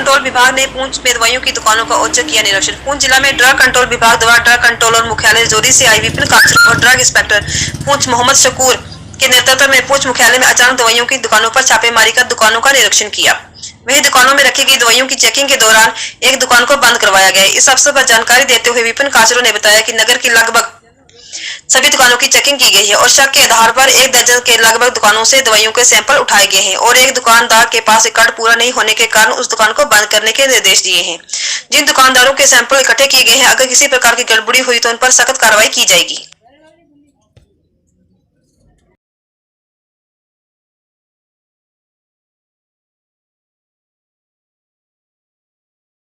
Control विभाग ने पूंछ में दवाइयों की दुकानों का औचक किया निरीक्षण। पूंछ जिला में ड्रग कंट्रोल विभाग द्वारा ड्रग कंट्रोल और मुख्यालय जोरी से आई विपिन काचरू और ड्रग इंस्पेक्टर पूंछ मोहम्मद शकूर के नेतृत्व में पूंछ मुख्यालय में अचानक दवाइयों की दुकानों पर छापेमारी कर दुकानों का निरीक्षण किया। वहीं दुकानों में रखी गई दवाइयों की चेकिंग के दौरान एक दुकान को बंद करवाया गया। इस अवसर पर जानकारी देते हुए विपिन काचरू ने बताया कि नगर की लगभग सभी दुकानों की चेकिंग की गई है और शक के आधार पर 1 दर्जन के लगभग दुकानों से दवाइयों के सैंपल उठाए गए हैं और एक दुकानदार के पास रिकॉर्ड पूरा नहीं होने के कारण उस दुकान को बंद करने के निर्देश दिए हैं। जिन दुकानदारों के सैंपल इकट्ठे किए गए हैं, अगर किसी प्रकार की गड़बड़ी हुई तो उन पर सख्त कार्रवाई की जाएगी।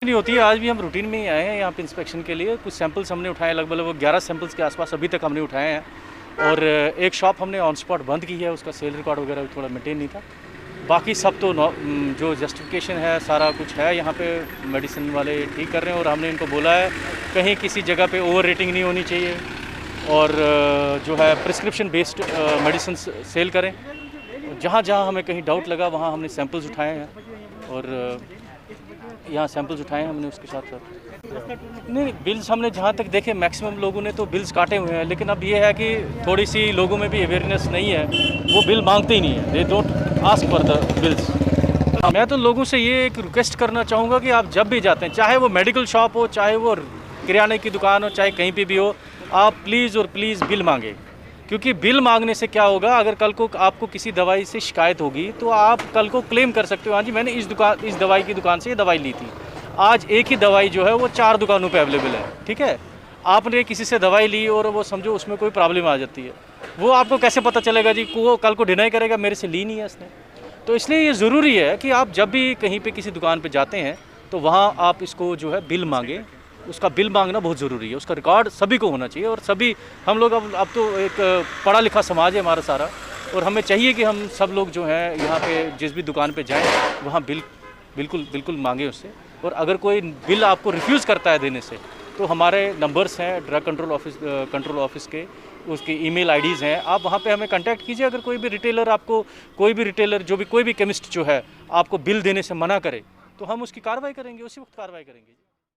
नहीं होती है। आज भी हम रूटीन में ही आए हैं यहाँ पे इंस्पेक्शन के लिए। कुछ सैंपल्स हमने उठाए, लगभग 11 सैंपल्स के आसपास अभी तक हमने उठाए हैं और एक शॉप हमने ऑन स्पॉट बंद की है, उसका सेल रिकॉर्ड वगैरह थोड़ा मेंटेन नहीं था। बाकी सब तो जो जस्टिफिकेशन है सारा कुछ है, यहाँ पे मेडिसिन वाले ठीक कर रहे हैं और हमने इनको बोला है कहीं किसी जगह पे ओवर रेटिंग नहीं होनी चाहिए और जो है प्रिस्क्रिप्शन बेस्ड मेडिसिन सेल करें। जहाँ जहाँ हमें कहीं डाउट लगा वहाँ हमने सैंपल्स उठाए हैं और यहाँ सैंपल्स उठाए हैं हमने। उसके साथ साथ नहीं, बिल्स हमने जहाँ तक देखे मैक्सिमम लोगों ने तो बिल्स काटे हुए हैं, लेकिन अब ये है कि थोड़ी सी लोगों में भी अवेयरनेस नहीं है, वो बिल मांगते ही नहीं है, they don't ask for the bills. मैं तो लोगों से ये एक रिक्वेस्ट करना चाहूँगा कि आप जब भी जाते हैं, चाहे वो मेडिकल शॉप हो, चाहे वो किराने की दुकान हो, चाहे कहीं पर भी हो, आप प्लीज़ और प्लीज़ बिल मांगें। क्योंकि बिल मांगने से क्या होगा, अगर कल को आपको किसी दवाई से शिकायत होगी तो आप कल को क्लेम कर सकते हो, हाँ जी मैंने इस दवाई की दुकान से ये दवाई ली थी। आज एक ही दवाई जो है वो 4 दुकानों पे अवेलेबल है, ठीक है। आपने किसी से दवाई ली और वो समझो उसमें कोई प्रॉब्लम आ जाती है, वो आपको कैसे पता चलेगा जी, वो कल को डिनाई करेगा मेरे से ली नहीं है इसने। तो इसलिए ये ज़रूरी है कि आप जब भी कहीं पर किसी दुकान पर जाते हैं तो वहाँ आप इसको जो है बिल मांगें। उसका बिल मांगना बहुत ज़रूरी है, उसका रिकॉर्ड सभी को होना चाहिए और सभी हम लोग अब तो एक पढ़ा लिखा समाज है हमारा सारा, और हमें चाहिए कि हम सब लोग जो हैं यहाँ पे जिस भी दुकान पे जाएं वहाँ बिल्कुल मांगें उससे। और अगर कोई बिल आपको रिफ्यूज़ करता है देने से तो हमारे नंबर्स हैं ड्रग कंट्रोल ऑफिस के, उसकी ईमेल आईडीज़ हैं, आप वहाँ पे हमें कांटेक्ट कीजिए। अगर कोई भी रिटेलर कोई भी केमिस्ट जो है आपको बिल देने से मना करे तो हम उसकी कार्रवाई करेंगे, उसी वक्त कार्रवाई करेंगे।